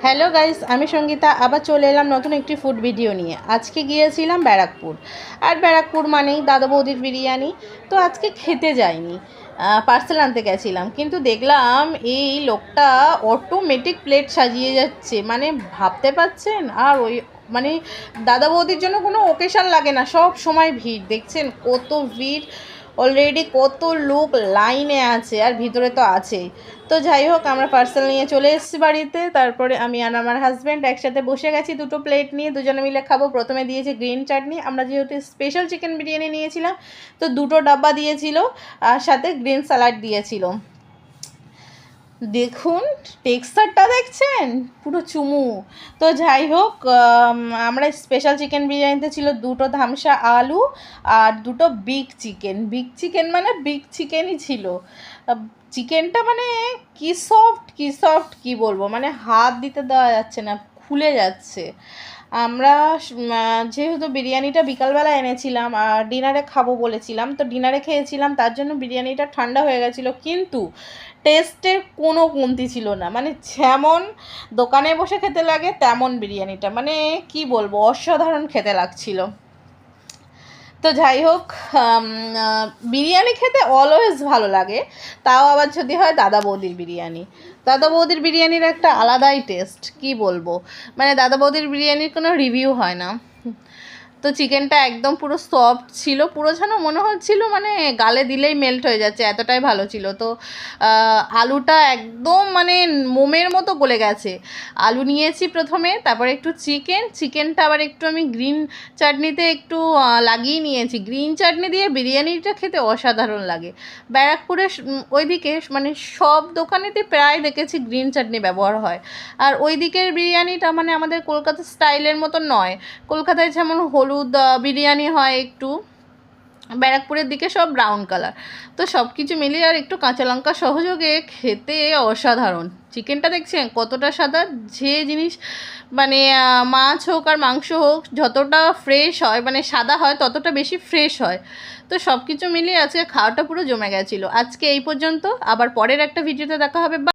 Hello guys, আমি সঙ্গীতা আবার চলে এলাম নতুন একটি ফুড ভিডিও নিয়ে। আজকে গিয়েছিলাম ব্যারাকপুর। আর ব্যারাকপুর মানেই দাদা বৌদির বিরিয়ানি। তো আজকে খেতে যাইনি, পার্সেল আনতে গেছিলাম। কিন্তু দেখলাম এই লোকটা অটোমেটিক প্লেট সাজিয়ে যাচ্ছে, মানে ভাবতে পারছেন। আর ওই মানে দাদা বৌদির জন্য কোনো ওকেশন লাগে না, সব সময় ভিড়। দেখছেন কত ভিড়, অলরেডি কত লোক লাইনে আছে, আর ভিতরে তো আছেই। তো যাই হোক, আমরা পার্সেল নিয়ে চলে এসেছি বাড়িতে। তারপরে আমি আর আমার হাজব্যান্ড একসাথে বসে গেছি, দুটো প্লেট নিয়ে দুজনে মিলে খাবো। প্রথমে দিয়েছে গ্রিন চাটনি, আমরা যেহেতু স্পেশাল চিকেন বিরিয়ানি নিয়েছিলাম তো দুটো ডাব্বা দিয়েছিল, আর সাথে গ্রিন স্যালাড দিয়েছিল। দেখুন টেক্সচারটা দেখছেন, পুরো চুমু। তো যাই হোক, আমরা স্পেশাল চিকেন বিরিয়ানিতে ছিল দুটো ধামসা আলু আর দুটো বিগ চিকেন মানে বিগ চিকেনই ছিল। চিকেনটা মানে কি বলবো, মানে হাত দিতে দেওয়া যাচ্ছে না, খুলে যাচ্ছে। আমরা যেহেতু বিরিয়ানিটা বিকালবেলা এনেছিলাম আর ডিনারে খাবো বলেছিলাম, তো ডিনারে খেয়েছিলাম, তার জন্য বিরিয়ানিটা ঠান্ডা হয়ে গেছিলো। কিন্তু টেস্টের কোনো কমতি ছিল না, মানে যেমন দোকানে বসে খেতে লাগে তেমন বিরিয়ানিটা, মানে কি বলবো, অসাধারণ খেতে লাগছিল। তো যাই হোক, বিরিয়ানি খেতে অলওয়েজ ভালো লাগে, তাও আবার যদি হয় দাদা বৌদির বিরিয়ানির একটা আলাদাই টেস্ট, কি বলবো। মানে দাদা বৌদির বিরিয়ানির কোনো রিভিউ হয় না। তো চিকেনটা একদম পুরো সফট ছিল, পুরো যেন মনে হচ্ছিল মানে গালে দিলেই মেল্ট হয়ে যাচ্ছে, এতটাই ভালো ছিল। তো আলুটা একদম মানে মোমের মতো গলে গেছে। আলু নিয়েছি প্রথমে, তারপরে একটু চিকেনটা আবার একটু আমি গ্রিন চাটনিতে একটু লাগিয়ে নিয়েছি। গ্রিন চাটনি দিয়ে বিরিয়ানিটা খেতে অসাধারণ লাগে। ব্যারাকপুরে ওইদিকে মানে সব দোকানেতে প্রায় দেখেছি গ্রিন চাটনি ব্যবহার হয়। আর ওই দিকের বিরিয়ানিটা মানে আমাদের কলকাতা স্টাইলের মতো নয়। কলকাতায় যেমন হলুদ বিরিয়ানি হয় একটু, ব্যারাকপুরের দিকে সব ব্রাউন কালার। তো সব কিছু মিলিয়ে আর একটু কাঁচা লঙ্কা সহযোগে খেতে অসাধারণ। চিকেনটা দেখছেন কতটা সাদা, যে জিনিস মানে মাছ হোক আর মাংস হোক যতটা ফ্রেশ হয়, মানে সাদা হয় ততটা বেশি ফ্রেশ হয়। তো সব কিছু মিলিয়ে আজকে খাওয়াটা পুরো জমে গেছিলো। আজকে এই পর্যন্ত, আবার পরের একটা ভিডিওতে দেখা হবে।